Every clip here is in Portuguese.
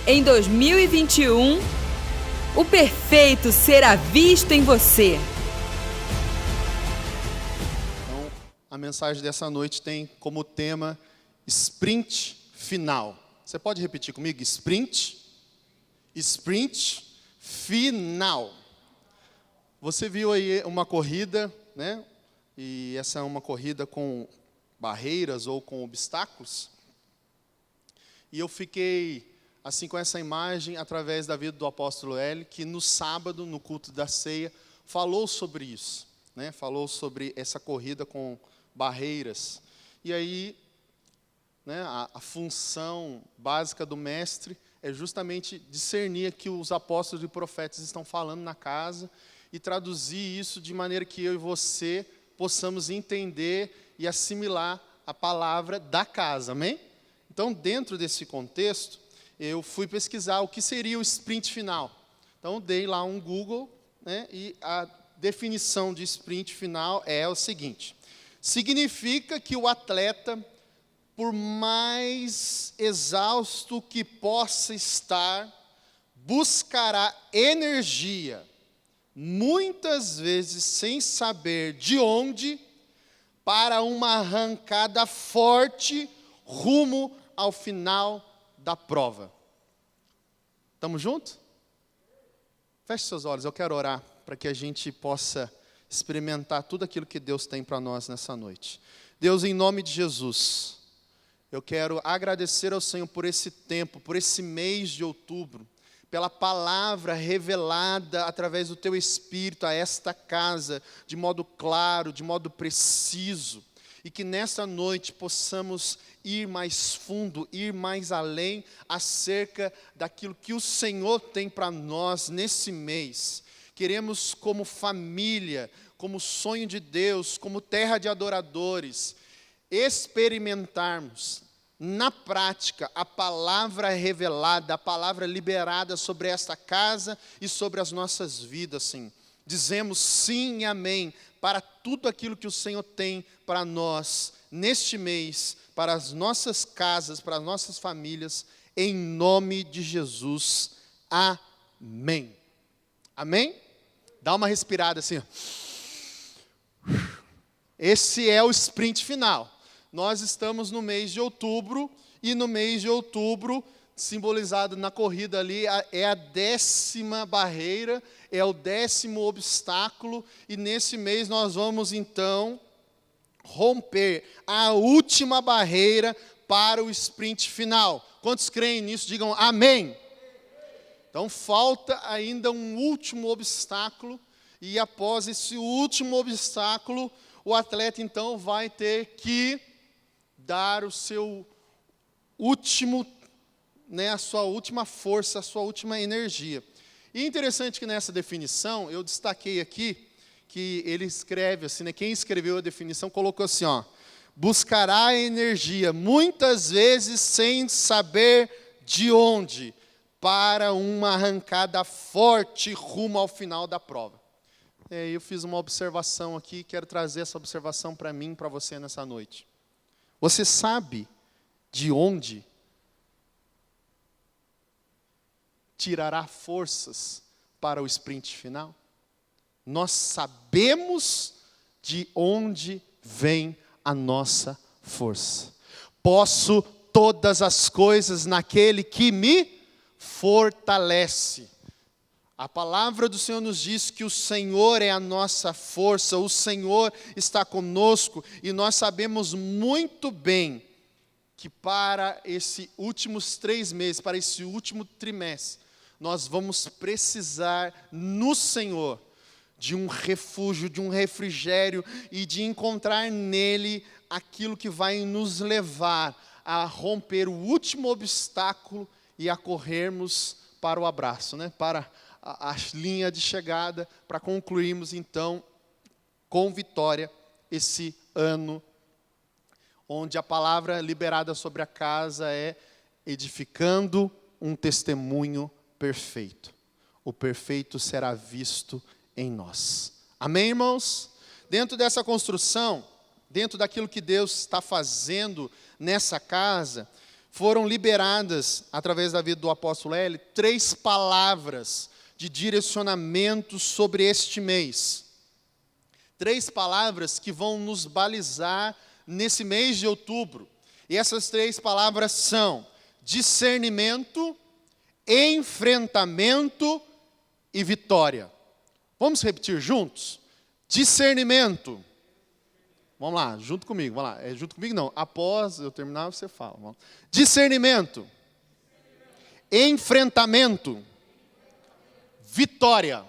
Em 2021, o perfeito será visto em você. Então, a mensagem dessa noite tem como tema sprint final. Você pode repetir comigo? Sprint final. Você viu aí uma corrida, né? E essa é uma corrida com barreiras ou com obstáculos. E eu fiquei assim com essa imagem através da vida do apóstolo Hélio, que no sábado, no culto da ceia, falou sobre isso, né? Falou sobre essa corrida com barreiras. E aí, né, a função básica do mestre é justamente discernir que os apóstolos e profetas estão falando na casa e traduzir isso de maneira que eu e você possamos entender e assimilar a palavra da casa, amém? Então, dentro desse contexto, eu fui pesquisar o que seria o sprint final. Então, dei lá um Google, né, e a definição de sprint final é o seguinte: significa que o atleta, por mais exausto que possa estar, buscará energia, muitas vezes sem saber de onde, para uma arrancada forte rumo ao final da prova. Estamos juntos? Feche seus olhos, eu quero orar para que a gente possa experimentar tudo aquilo que Deus tem para nós nessa noite. Deus, em nome de Jesus, eu quero agradecer ao Senhor por esse tempo, por esse mês de outubro, pela palavra revelada através do Teu Espírito a esta casa, de modo claro, de modo preciso, e que nessa noite possamos ir mais fundo, ir mais além acerca daquilo que o Senhor tem para nós nesse mês. Queremos, como família, como sonho de Deus, como terra de adoradores, experimentarmos na prática a palavra revelada, a palavra liberada sobre esta casa e sobre as nossas vidas, sim. Dizemos sim e amém para tudo aquilo que o Senhor tem para nós neste mês, para as nossas casas, para as nossas famílias, em nome de Jesus. Amém. Amém? Dá uma respirada assim. Esse é o sprint final. Nós estamos no mês de outubro, e no mês de outubro, simbolizado na corrida ali, é a 10ª barreira, é o 10º obstáculo, e nesse mês nós vamos então romper a última barreira para o sprint final. Quantos creem nisso? Digam amém. Então falta ainda um último obstáculo, e após esse último obstáculo, o atleta então vai ter que dar o seu último, né, a sua última força, a sua última energia. E é interessante que nessa definição, eu destaquei aqui, que ele escreve assim, né, quem escreveu a definição colocou assim, ó: buscará energia, muitas vezes sem saber de onde, para uma arrancada forte rumo ao final da prova. Eu fiz uma observação aqui, quero trazer essa observação para mim, para você nessa noite. Você sabe de onde tirará forças para o sprint final? Nós sabemos de onde vem a nossa força. Posso todas as coisas naquele que me fortalece. A palavra do Senhor nos diz que o Senhor é a nossa força, o Senhor está conosco, e nós sabemos muito bem que para esses últimos 3 meses, para esse último trimestre, nós vamos precisar no Senhor de um refúgio, de um refrigério, e de encontrar nele aquilo que vai nos levar a romper o último obstáculo e a corrermos para o abraço, né? Para a linha de chegada, para concluirmos então com vitória esse ano, onde a palavra liberada sobre a casa é edificando um testemunho perfeito. O perfeito será visto em nós. Amém, irmãos? Dentro dessa construção, dentro daquilo que Deus está fazendo nessa casa, foram liberadas, através da vida do apóstolo L, 3 palavras de direcionamento sobre este mês. 3 palavras que vão nos balizar nesse mês de outubro. E essas 3 palavras são discernimento, enfrentamento e vitória. Vamos repetir juntos? Discernimento. Vamos lá, junto comigo, vamos lá. Junto comigo não, após eu terminar você fala. Vamos. Discernimento, enfrentamento, vitória.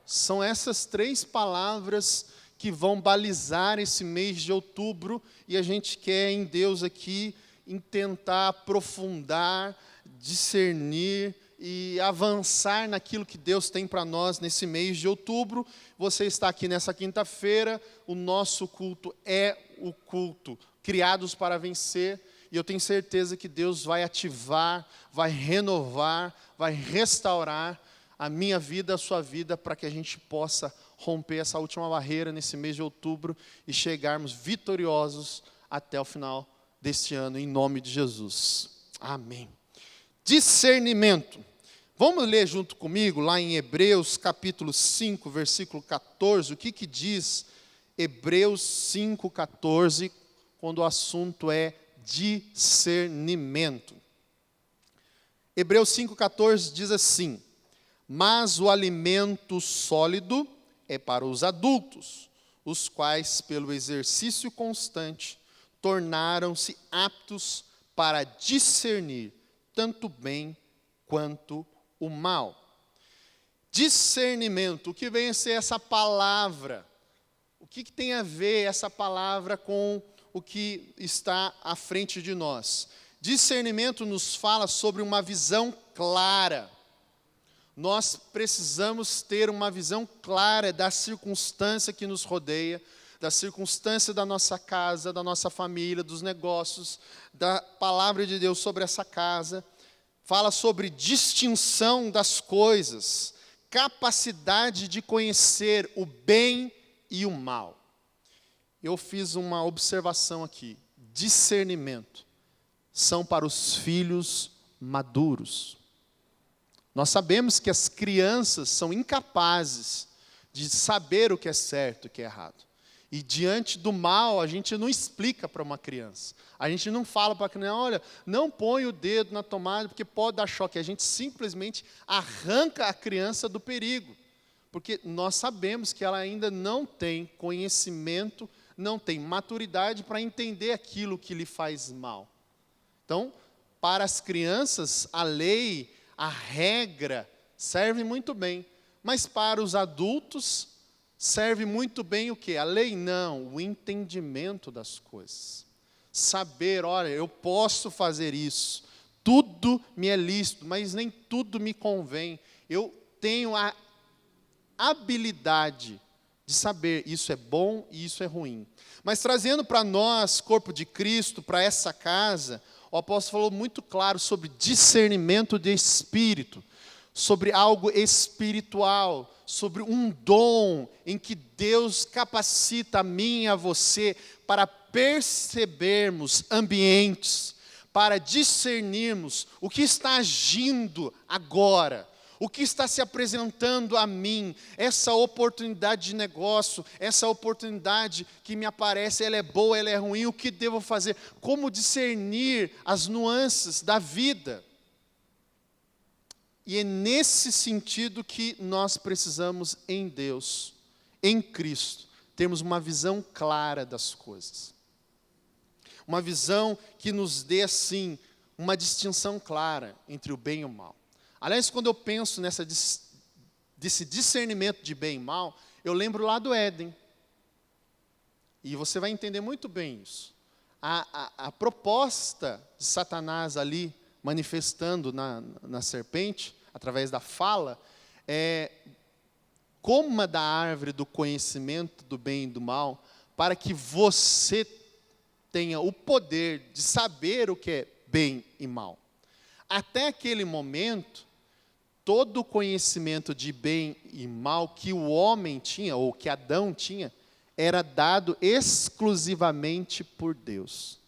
São essas 3 palavras que vão balizar esse mês de outubro, e a gente quer em Deus aqui em tentar aprofundar, discernir e avançar naquilo que Deus tem para nós nesse mês de outubro. Você está aqui nessa quinta-feira, o nosso culto é o culto Criados para Vencer, e eu tenho certeza que Deus vai ativar, vai renovar, vai restaurar a minha vida, a sua vida, para que a gente possa romper essa última barreira nesse mês de outubro e chegarmos vitoriosos até o final deste ano, em nome de Jesus. Amém. Discernimento. Vamos ler junto comigo lá em Hebreus capítulo 5, versículo 14, o que diz Hebreus 5, 14, quando o assunto é discernimento. Hebreus 5, 14 diz assim: mas o alimento sólido é para os adultos, os quais, pelo exercício constante, tornaram-se aptos para discernir tanto o bem quanto o mal. Discernimento, o que vem a ser essa palavra? O que tem a ver essa palavra com o que está à frente de nós? Discernimento nos fala sobre uma visão clara. Nós precisamos ter uma visão clara da circunstância que nos rodeia, da circunstância da nossa casa, da nossa família, dos negócios, da palavra de Deus sobre essa casa. Fala sobre distinção das coisas, capacidade de conhecer o bem e o mal. Eu fiz uma observação aqui. Discernimento são para os filhos maduros. Nós sabemos que as crianças são incapazes de saber o que é certo e o que é errado. E diante do mal, a gente não explica para uma criança. A gente não fala para a criança, olha, não põe o dedo na tomada porque pode dar choque. A gente simplesmente arranca a criança do perigo. Porque nós sabemos que ela ainda não tem conhecimento, não tem maturidade para entender aquilo que lhe faz mal. Então, para as crianças, a lei, a regra, serve muito bem. Mas para os adultos, serve muito bem o quê? A lei não, o entendimento das coisas. Saber, olha, eu posso fazer isso, tudo me é lícito, mas nem tudo me convém. Eu tenho a habilidade de saber isso é bom e isso é ruim. Mas trazendo para nós, corpo de Cristo, para essa casa, o apóstolo falou muito claro sobre discernimento de espírito, sobre algo espiritual, sobre um dom em que Deus capacita a mim e a você para percebermos ambientes, para discernirmos o que está agindo agora, o que está se apresentando a mim, essa oportunidade de negócio, essa oportunidade que me aparece, ela é boa, ela é ruim, o que devo fazer? Como discernir as nuances da vida? E é nesse sentido que nós precisamos em Deus, em Cristo, termos uma visão clara das coisas. Uma visão que nos dê, assim, uma distinção clara entre o bem e o mal. Aliás, quando eu penso desse discernimento de bem e mal, eu lembro lá do Éden. E você vai entender muito bem isso. A proposta de Satanás ali, manifestando na serpente, através da fala, coma da árvore do conhecimento do bem e do mal, para que você tenha o poder de saber o que é bem e mal. Até aquele momento, todo o conhecimento de bem e mal que o homem tinha, ou que Adão tinha, era dado exclusivamente por Deus.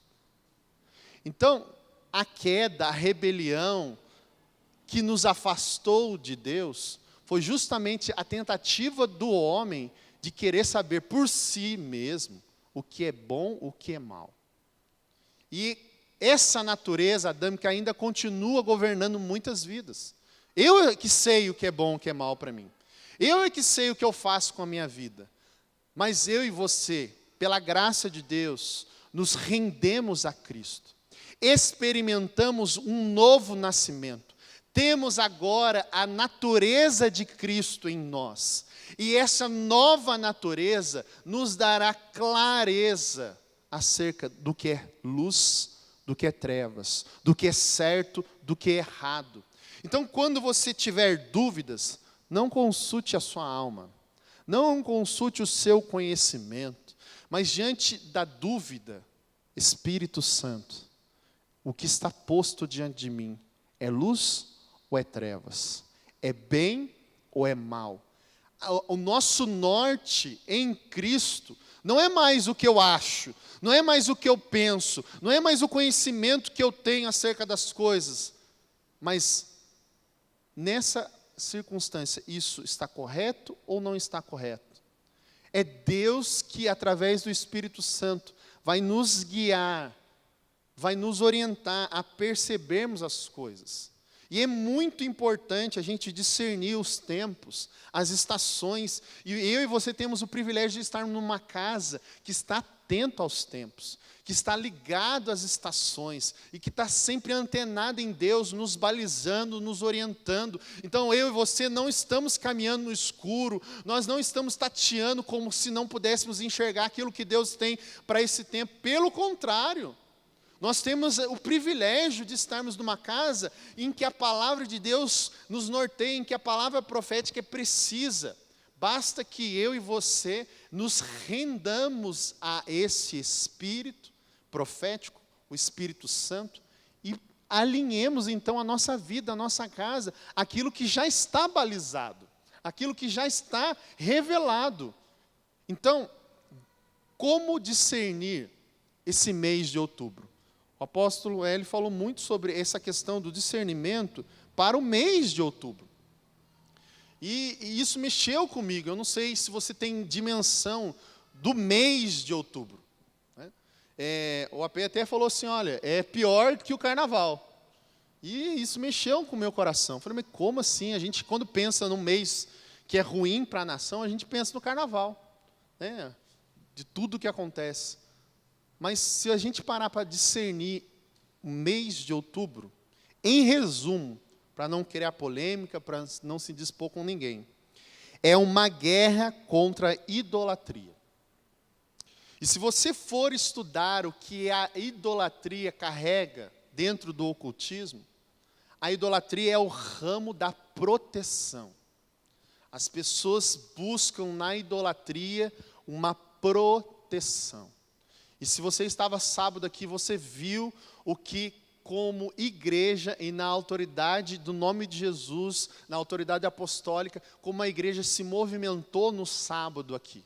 Então, a queda, a rebelião que nos afastou de Deus, foi justamente a tentativa do homem de querer saber por si mesmo o que é bom, o que é mal. E essa natureza adâmica ainda continua governando muitas vidas. Eu é que sei o que é bom, o que é mal para mim. Eu é que sei o que eu faço com a minha vida. Mas eu e você, pela graça de Deus, nos rendemos a Cristo. Experimentamos um novo nascimento. Temos agora a natureza de Cristo em nós. E essa nova natureza nos dará clareza acerca do que é luz, do que é trevas, do que é certo, do que é errado. Então, quando você tiver dúvidas, não consulte a sua alma, não consulte o seu conhecimento, mas diante da dúvida, Espírito Santo, o que está posto diante de mim é luz ou é trevas? É bem ou é mal? O nosso norte em Cristo não é mais o que eu acho, não é mais o que eu penso, não é mais o conhecimento que eu tenho acerca das coisas, mas nessa circunstância, isso está correto ou não está correto? É Deus que, através do Espírito Santo, vai nos guiar, vai nos orientar a percebermos as coisas. E é muito importante a gente discernir os tempos, as estações. E eu e você temos o privilégio de estar numa casa que está atento aos tempos, que está ligado às estações e que está sempre antenado em Deus, nos balizando, nos orientando. Então eu e você não estamos caminhando no escuro, nós não estamos tateando como se não pudéssemos enxergar aquilo que Deus tem para esse tempo. Pelo contrário, nós temos o privilégio de estarmos numa casa em que a palavra de Deus nos norteia, em que a palavra profética é precisa. Basta que eu e você nos rendamos a esse Espírito profético, o Espírito Santo, e alinhemos então a nossa vida, a nossa casa, aquilo que já está balizado, aquilo que já está revelado. Então, como discernir esse mês de outubro? O apóstolo Hélio falou muito sobre essa questão do discernimento para o mês de outubro. E isso mexeu comigo. Eu não sei se você tem dimensão do mês de outubro. Né? O AP até falou assim, olha, é pior que o carnaval. E isso mexeu com o meu coração. Eu falei, mas como assim? A gente, quando pensa num mês que é ruim para a nação, a gente pensa no carnaval. Né? De tudo que acontece. Mas se a gente parar para discernir o mês de outubro, em resumo, para não criar polêmica, para não se dispor com ninguém, é uma guerra contra a idolatria. E se você for estudar o que a idolatria carrega dentro do ocultismo, a idolatria é o ramo da proteção. As pessoas buscam na idolatria uma proteção. E se você estava sábado aqui, você viu o que, como igreja e na autoridade do nome de Jesus, na autoridade apostólica, como a igreja se movimentou no sábado aqui.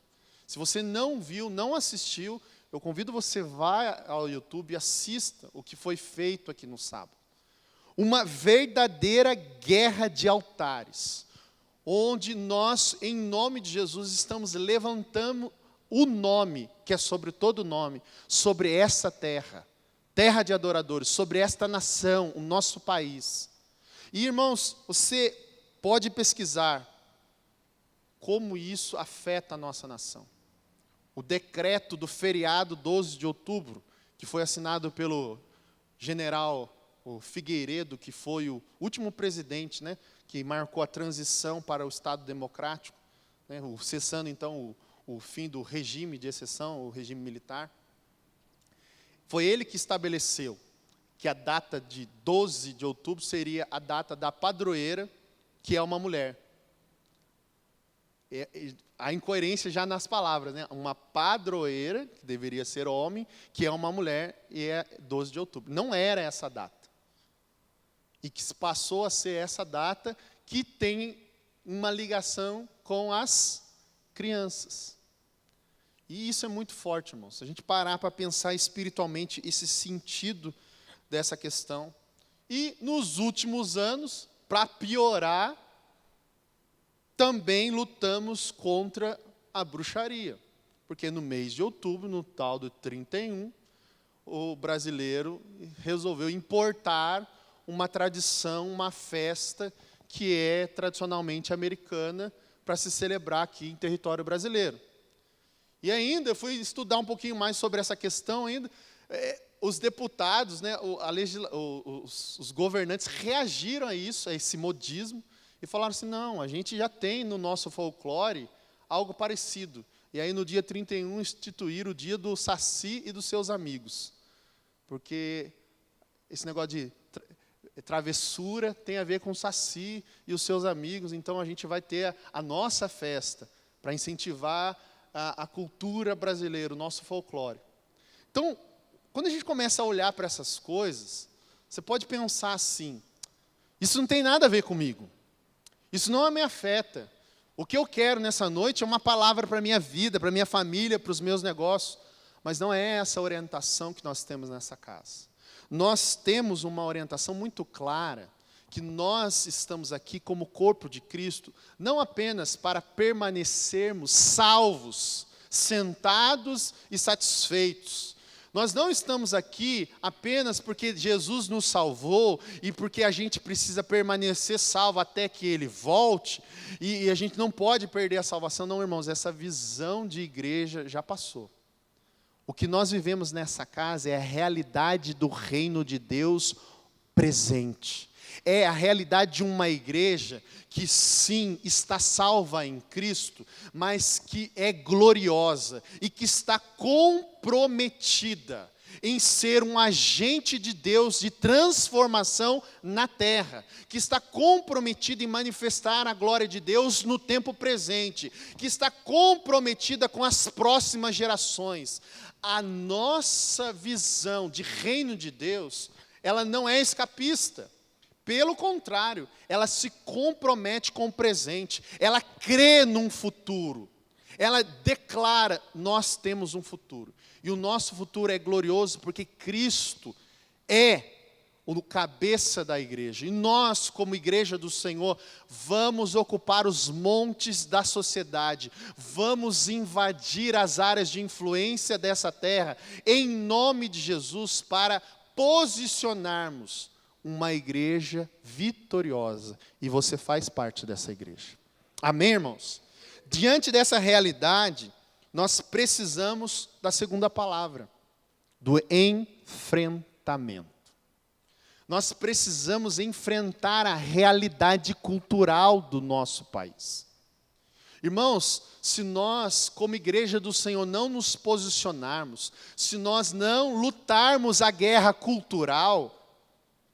Se você não viu, não assistiu, eu convido você, vá ao YouTube e assista o que foi feito aqui no sábado. Uma verdadeira guerra de altares, onde nós, em nome de Jesus, estamos levantando o nome, que é sobre todo nome, sobre essa terra, terra de adoradores, sobre esta nação, o nosso país. E irmãos, você pode pesquisar como isso afeta a nossa nação. O decreto do feriado 12 de outubro, que foi assinado pelo general Figueiredo, que foi o último presidente, né, que marcou a transição para o Estado democrático, né, cessando então o fim do regime de exceção, o regime militar. Foi ele que estabeleceu que a data de 12 de outubro seria a data da padroeira, que é uma mulher. A incoerência já nas palavras, né? Uma padroeira, que deveria ser homem, que é uma mulher, e é 12 de outubro. Não era essa data. E que passou a ser essa data que tem uma ligação com as crianças. E isso é muito forte, irmãos. Se a gente parar para pensar espiritualmente esse sentido dessa questão. E nos últimos anos, para piorar, também lutamos contra a bruxaria. Porque no mês de outubro, no tal do 31, o brasileiro resolveu importar uma tradição, uma festa que é tradicionalmente americana para se celebrar aqui em território brasileiro. E ainda, eu fui estudar um pouquinho mais sobre essa questão ainda. Os deputados, né, os governantes reagiram a isso, a esse modismo, e falaram assim, não, a gente já tem no nosso folclore algo parecido. E aí no dia 31 instituíram o dia do Saci e dos seus amigos. Porque esse negócio de travessura tem a ver com o Saci e os seus amigos, então a gente vai ter a nossa festa para incentivar a cultura brasileira, o nosso folclore. Então, quando a gente começa a olhar para essas coisas, você pode pensar assim, isso não tem nada a ver comigo, isso não me afeta. O que eu quero nessa noite é uma palavra para a minha vida, para a minha família, para os meus negócios, mas não é essa orientação que nós temos nessa casa. Nós temos uma orientação muito clara, que nós estamos aqui como corpo de Cristo, não apenas para permanecermos salvos, sentados e satisfeitos. Nós não estamos aqui apenas porque Jesus nos salvou e porque a gente precisa permanecer salvo até que Ele volte, e a gente não pode perder a salvação. Não, irmãos, essa visão de igreja já passou. O que nós vivemos nessa casa é a realidade do reino de Deus presente. É a realidade de uma igreja que sim, está salva em Cristo, mas que é gloriosa e que está comprometida em ser um agente de Deus de transformação na terra, que está comprometida em manifestar a glória de Deus no tempo presente, que está comprometida com as próximas gerações. A nossa visão de reino de Deus, ela não é escapista. Pelo contrário, ela se compromete com o presente, ela crê num futuro, ela declara, nós temos um futuro. E o nosso futuro é glorioso porque Cristo é o cabeça da igreja. E nós, como igreja do Senhor, vamos ocupar os montes da sociedade, vamos invadir as áreas de influência dessa terra, em nome de Jesus, para posicionarmos uma igreja vitoriosa, e você faz parte dessa igreja. Amém, irmãos? Diante dessa realidade, nós precisamos da segunda palavra, do enfrentamento. Nós precisamos enfrentar a realidade cultural do nosso país. Irmãos, se nós, como igreja do Senhor, não nos posicionarmos, se nós não lutarmos a guerra cultural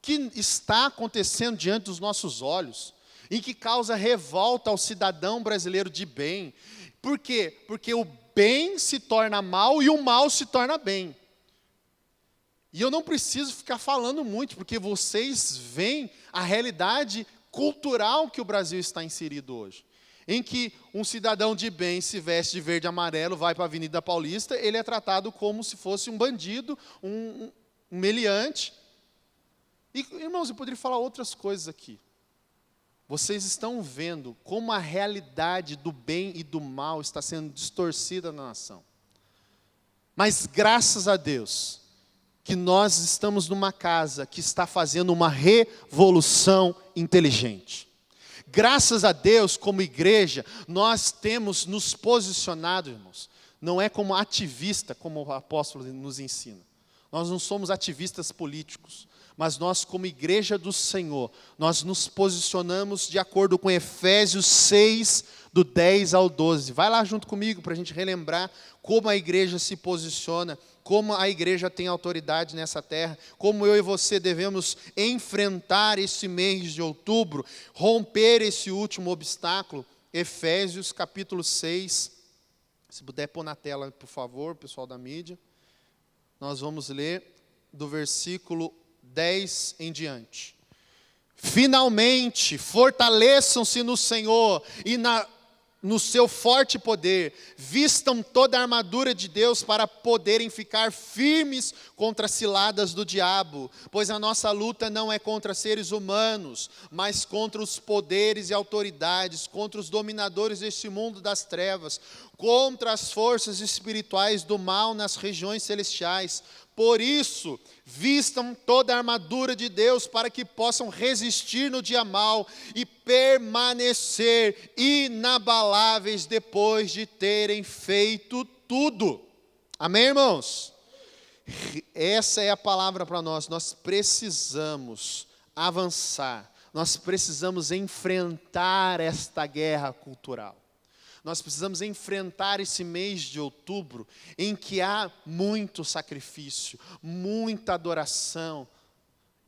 que está acontecendo diante dos nossos olhos, e que causa revolta ao cidadão brasileiro de bem. Por quê? Porque o bem se torna mal e o mal se torna bem. E eu não preciso ficar falando muito, porque vocês veem a realidade cultural que o Brasil está inserido hoje. Em que um cidadão de bem se veste de verde e amarelo, vai para a Avenida Paulista, ele é tratado como se fosse um bandido, um meliante. E, irmãos, eu poderia falar outras coisas aqui. Vocês estão vendo como a realidade do bem e do mal está sendo distorcida na nação. Mas graças a Deus, que nós estamos numa casa que está fazendo uma revolução inteligente. Graças a Deus, como igreja, nós temos nos posicionado, irmãos. Não é como ativista, como o apóstolo nos ensina. Nós não somos ativistas políticos. Mas nós, como igreja do Senhor, nós nos posicionamos de acordo com Efésios 6, do 10 ao 12. Vai lá junto comigo para a gente relembrar como a igreja se posiciona, como a igreja tem autoridade nessa terra, como eu e você devemos enfrentar esse mês de outubro, romper esse último obstáculo. Efésios capítulo 6, se puder pôr na tela, por favor, pessoal da mídia. Nós vamos ler do versículo 10 em diante. Finalmente, fortaleçam-se no Senhor e no seu forte poder, vistam toda a armadura de Deus para poderem ficar firmes contra as ciladas do diabo, pois a nossa luta não é contra seres humanos, mas contra os poderes e autoridades, contra os dominadores deste mundo das trevas, contra as forças espirituais do mal nas regiões celestiais. Por isso, vistam toda a armadura de Deus para que possam resistir no dia mau e permanecer inabaláveis depois de terem feito tudo. Amém, irmãos? Essa é a palavra para nós. Nós precisamos avançar. Nós precisamos enfrentar esta guerra cultural. Nós precisamos enfrentar esse mês de outubro, em que há muito sacrifício, muita adoração,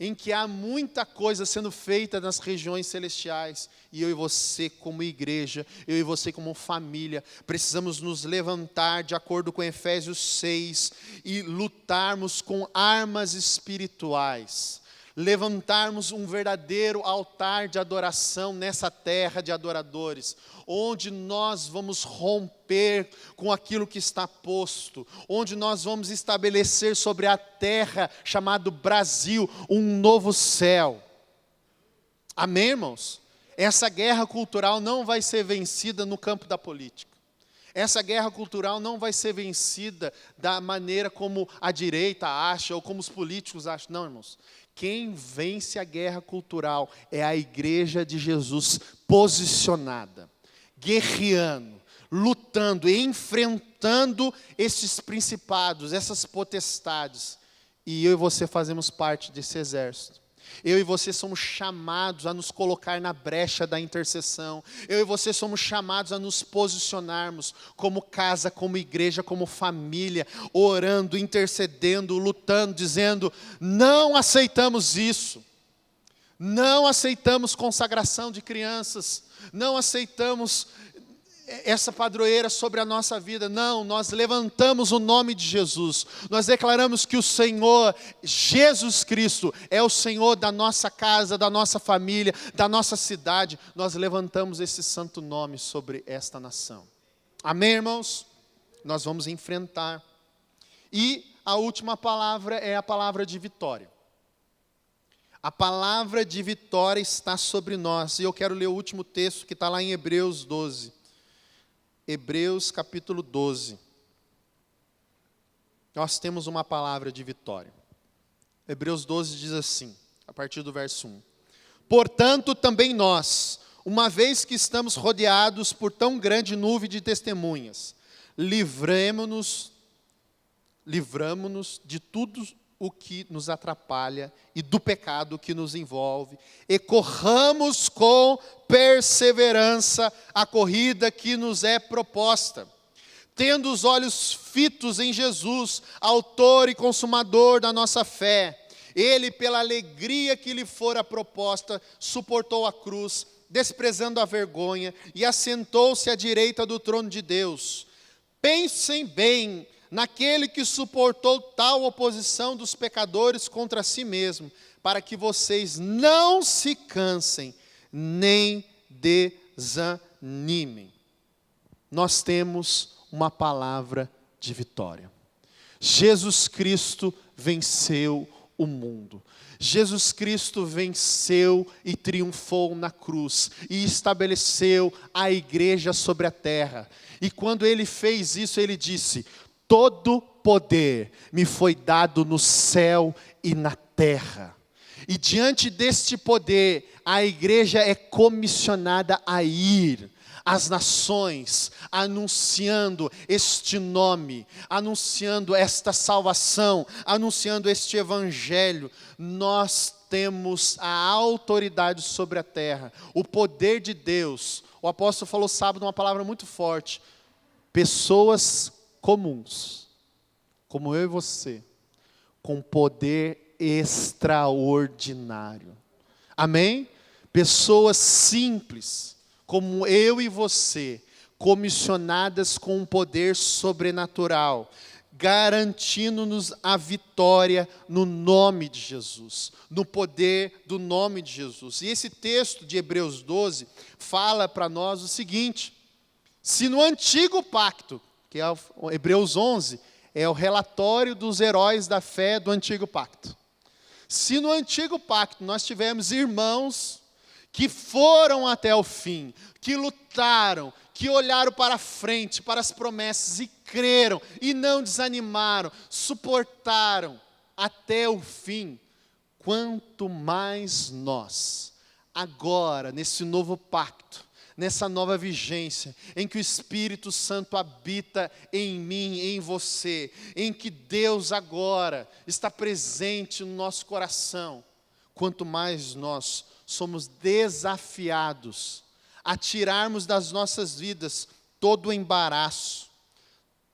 em que há muita coisa sendo feita nas regiões celestiais. E eu e você como igreja, eu e você como família, precisamos nos levantar de acordo com Efésios 6 e lutarmos com armas espirituais. Levantarmos um verdadeiro altar de adoração nessa terra de adoradores, onde nós vamos romper com aquilo que está posto, onde nós vamos estabelecer sobre a terra chamado Brasil um novo céu. Amém, irmãos? Essa guerra cultural não vai ser vencida no campo da política. Essa guerra cultural não vai ser vencida da maneira como a direita acha ou como os políticos acham. Não, irmãos. Quem vence a guerra cultural é a igreja de Jesus posicionada, guerreando, lutando, enfrentando esses principados, essas potestades. E eu e você fazemos parte desse exército. Eu e você somos chamados a nos colocar na brecha da intercessão. Eu e você somos chamados a nos posicionarmos como casa, como igreja, como família, orando, intercedendo, lutando, dizendo: não aceitamos isso. Não aceitamos consagração de crianças. Não aceitamos essa padroeira sobre a nossa vida. Não, nós levantamos o nome de Jesus. Nós declaramos que o Senhor, Jesus Cristo, é o Senhor da nossa casa, da nossa família, da nossa cidade. Nós levantamos esse santo nome sobre esta nação. Amém, irmãos? Nós vamos enfrentar. E a última palavra é a palavra de vitória. A palavra de vitória está sobre nós. E eu quero ler o último texto que está lá em Hebreus 12. Hebreus capítulo 12. Nós temos uma palavra de vitória. Hebreus 12 diz assim, a partir do verso 1. Portanto, também nós, uma vez que estamos rodeados por tão grande nuvem de testemunhas, livramo-nos de tudo o que nos atrapalha e do pecado que nos envolve, e corramos com perseverança a corrida que nos é proposta, tendo os olhos fitos em Jesus, autor e consumador da nossa fé. Ele, pela alegria que lhe fora proposta, suportou a cruz, desprezando a vergonha, e assentou-se à direita do trono de Deus. Pensem bem naquele que suportou tal oposição dos pecadores contra si mesmo, para que vocês não se cansem, nem desanimem. Nós temos uma palavra de vitória. Jesus Cristo venceu o mundo. Jesus Cristo venceu e triunfou na cruz e estabeleceu a igreja sobre a terra. E quando ele fez isso, ele disse: todo poder me foi dado no céu e na terra. E diante deste poder, a igreja é comissionada a ir às nações, anunciando este nome, anunciando esta salvação, anunciando este evangelho. Nós temos a autoridade sobre a terra, o poder de Deus. O apóstolo falou sábado uma palavra muito forte. Pessoas comuns, como eu e você, com poder extraordinário. Amém? Pessoas simples, como eu e você, comissionadas com um poder sobrenatural, garantindo-nos a vitória no nome de Jesus, no poder do nome de Jesus. E esse texto de Hebreus 12 fala para nós o seguinte: Se no antigo pacto, que é o Hebreus 11, é o relatório dos heróis da fé do antigo pacto. Se no antigo pacto nós tivemos irmãos que foram até o fim, que lutaram, que olharam para frente, para as promessas e creram, e não desanimaram, suportaram até o fim, quanto mais nós, agora, nesse novo pacto, nessa nova vigência, em que o Espírito Santo habita em mim, em você, em que Deus agora está presente no nosso coração, quanto mais nós somos desafiados a tirarmos das nossas vidas todo o embaraço,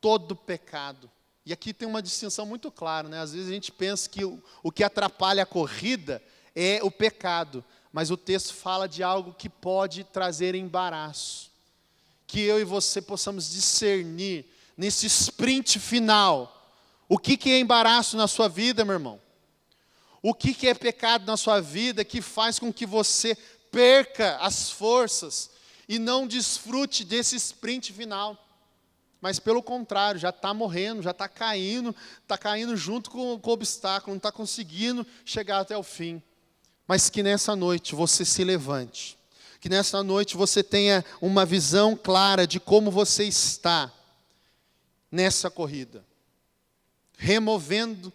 todo o pecado. E aqui tem uma distinção muito clara, né? Às vezes a gente pensa que o que atrapalha a corrida é o pecado, mas o texto fala de algo que pode trazer embaraço. Que eu e você possamos discernir nesse sprint final. O que é embaraço na sua vida, meu irmão? O que é pecado na sua vida que faz com que você perca as forças e não desfrute desse sprint final? Mas pelo contrário, já está morrendo, já está caindo junto com o obstáculo, não está conseguindo chegar até o fim. Mas que nessa noite você se levante, que nessa noite você tenha uma visão clara de como você está nessa corrida, removendo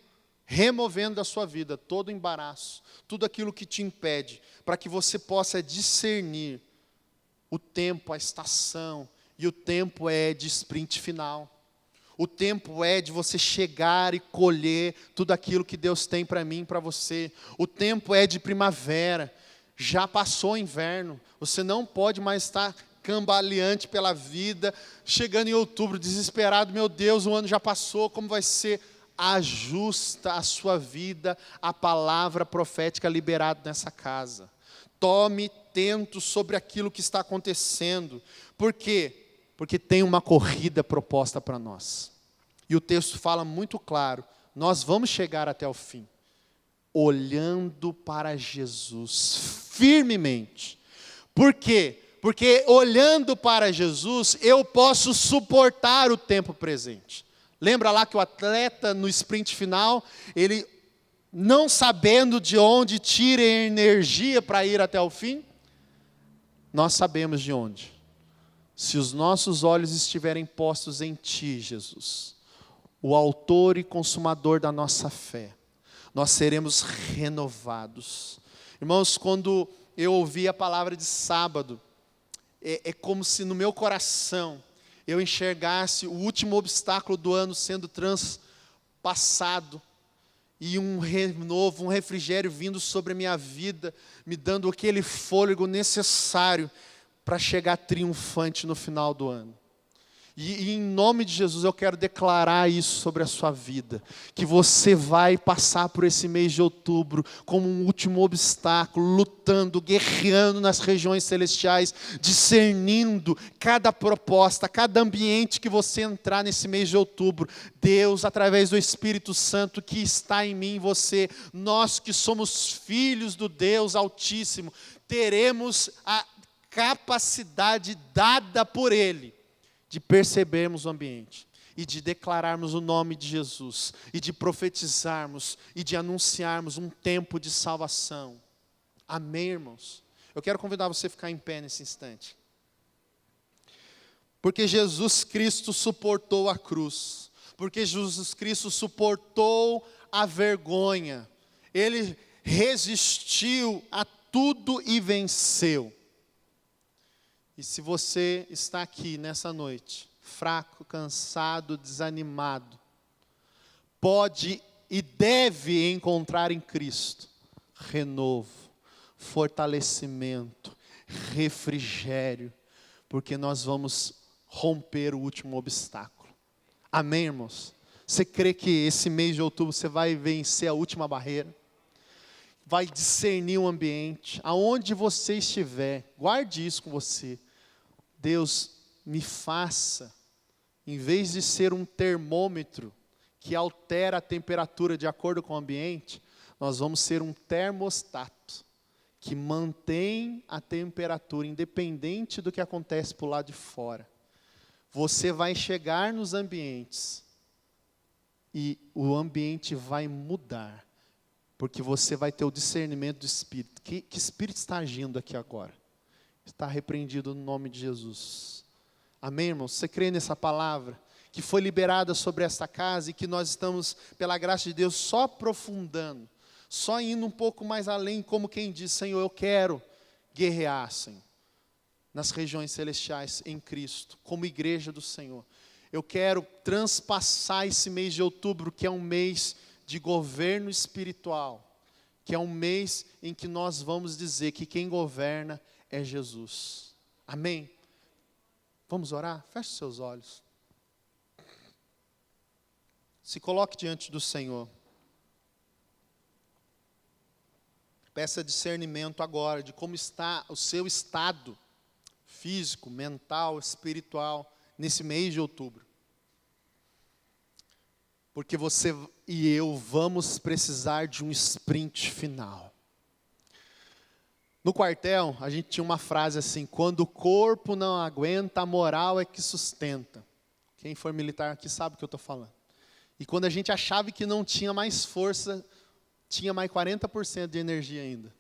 da sua vida todo o embaraço, tudo aquilo que te impede, para que você possa discernir o tempo, a estação, e o tempo é de sprint final. O tempo é de você chegar e colher tudo aquilo que Deus tem para mim e para você. O tempo é de primavera. Já passou o inverno. Você não pode mais estar cambaleante pela vida, chegando em outubro, desesperado. Meu Deus, o ano já passou, como vai ser? Ajusta a sua vida à palavra profética liberada nessa casa. Tome tento sobre aquilo que está acontecendo. Por quê? Porque tem uma corrida proposta para nós. E o texto fala muito claro, nós vamos chegar até o fim, olhando para Jesus, firmemente. Por quê? Porque olhando para Jesus, eu posso suportar o tempo presente. Lembra lá que o atleta no sprint final, ele não sabendo de onde tira energia para ir até o fim? Nós sabemos de onde. Se os nossos olhos estiverem postos em Ti, Jesus, o autor e consumador da nossa fé, nós seremos renovados. Irmãos, quando eu ouvi a palavra de sábado, é como se no meu coração eu enxergasse o último obstáculo do ano sendo transpassado, e um renovo, um refrigério vindo sobre a minha vida, me dando aquele fôlego necessário para chegar triunfante no final do ano. E em nome de Jesus eu quero declarar isso sobre a sua vida, que você vai passar por esse mês de outubro como um último obstáculo, lutando, guerreando nas regiões celestiais, discernindo cada proposta, cada ambiente que você entrar nesse mês de outubro. Deus, através do Espírito Santo que está em mim e você, nós que somos filhos do Deus Altíssimo, teremos a capacidade dada por Ele de percebermos o ambiente e de declararmos o nome de Jesus e de profetizarmos e de anunciarmos um tempo de salvação. Amém, irmãos? Eu quero convidar você a ficar em pé nesse instante. Porque Jesus Cristo suportou a cruz, porque Jesus Cristo suportou a vergonha, Ele resistiu a tudo e venceu. E se você está aqui nessa noite, fraco, cansado, desanimado, pode e deve encontrar em Cristo renovo, fortalecimento, refrigério, porque nós vamos romper o último obstáculo. Amém, irmãos? Você crê que esse mês de outubro você vai vencer a última barreira? Vai discernir o ambiente, aonde você estiver, guarde isso com você. Deus, me faça, em vez de ser um termômetro que altera a temperatura de acordo com o ambiente, nós vamos ser um termostato que mantém a temperatura independente do que acontece por lá de fora. Você vai chegar nos ambientes e o ambiente vai mudar, porque você vai ter o discernimento do Espírito. Que Espírito está agindo aqui agora? Está repreendido no nome de Jesus. Amém, irmãos? Você crê nessa palavra que foi liberada sobre esta casa e que nós estamos, pela graça de Deus, só aprofundando, só indo um pouco mais além, como quem diz: Senhor, eu quero guerrear, Senhor, nas regiões celestiais em Cristo, como igreja do Senhor. Eu quero transpassar esse mês de outubro, que é um mês de governo espiritual, que é um mês em que nós vamos dizer que quem governa é Jesus. Amém? Vamos orar? Feche seus olhos. Se coloque diante do Senhor. Peça discernimento agora de como está o seu estado físico, mental, espiritual, nesse mês de outubro. Porque você e eu vamos precisar de um sprint final. No quartel, a gente tinha uma frase assim: quando o corpo não aguenta, a moral é que sustenta. Quem for militar aqui sabe o que eu estou falando. E quando a gente achava que não tinha mais força, tinha mais 40% de energia ainda.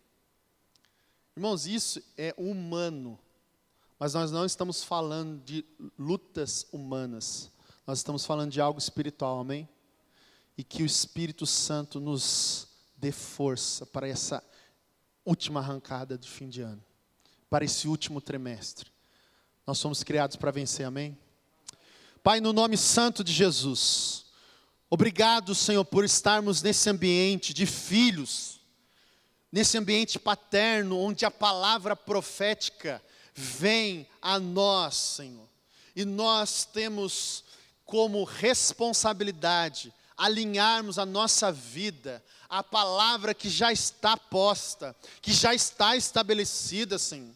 Irmãos, isso é humano. Mas nós não estamos falando de lutas humanas. Nós estamos falando de algo espiritual, amém? E que o Espírito Santo nos dê força para essa última arrancada de fim de ano, para esse último trimestre. Nós somos criados para vencer, amém? Pai, no nome santo de Jesus, obrigado, Senhor, por estarmos nesse ambiente de filhos, nesse ambiente paterno, onde a palavra profética vem a nós, Senhor. E nós temos como responsabilidade alinharmos a nossa vida à palavra que já está posta, que já está estabelecida, Senhor.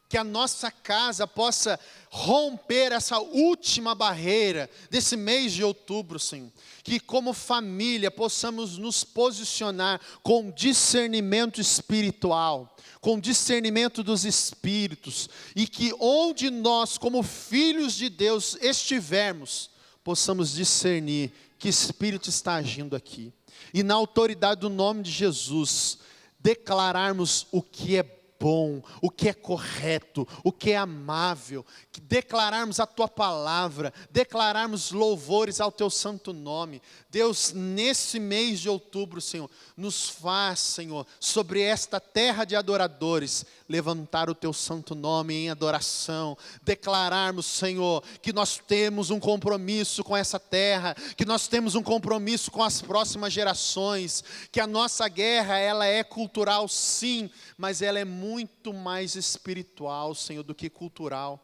Que a nossa casa possa romper essa última barreira desse mês de outubro, Senhor. Que como família possamos nos posicionar com discernimento espiritual, com discernimento dos espíritos, e que onde nós, como filhos de Deus, estivermos, possamos discernir que Espírito está agindo aqui. E na autoridade do nome de Jesus, declararmos o que é bom, o que é correto, o que é amável, declararmos a Tua palavra, declararmos louvores ao Teu santo nome. Deus, nesse mês de outubro, Senhor, nos faz, Senhor, sobre esta terra de adoradores, levantar o Teu santo nome em adoração, declararmos, Senhor, que nós temos um compromisso com essa terra, que nós temos um compromisso com as próximas gerações, que a nossa guerra, ela é cultural sim, mas ela é muito mais espiritual, Senhor, do que cultural.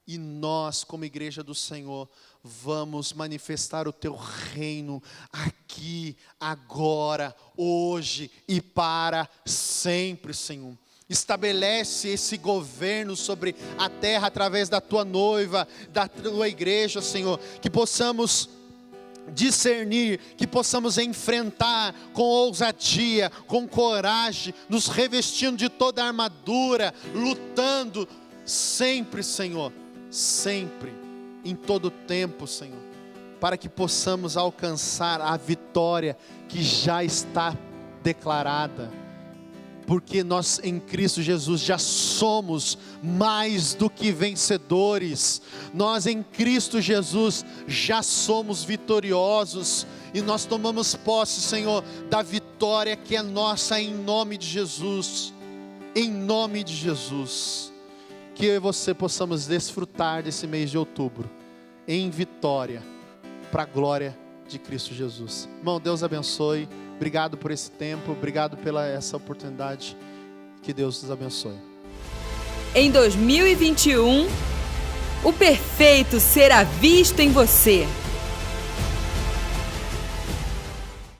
E nós, como igreja do Senhor, vamos manifestar o Teu reino aqui, agora, hoje e para sempre, Senhor. Estabelece esse governo sobre a terra através da Tua noiva, da Tua igreja, Senhor. Que possamos discernir, que possamos enfrentar com ousadia, com coragem, nos revestindo de toda a armadura, lutando sempre, Senhor, sempre, em todo tempo, Senhor, para que possamos alcançar a vitória que já está declarada, porque nós em Cristo Jesus já somos mais do que vencedores. Nós em Cristo Jesus já somos vitoriosos, e nós tomamos posse, Senhor, da vitória que é nossa em nome de Jesus. Em nome de Jesus, que eu e você possamos desfrutar desse mês de outubro em vitória, para a glória de Cristo Jesus. Irmão, Deus abençoe. Obrigado por esse tempo, obrigado pela essa oportunidade. Que Deus nos abençoe. Em 2021, o perfeito será visto em você.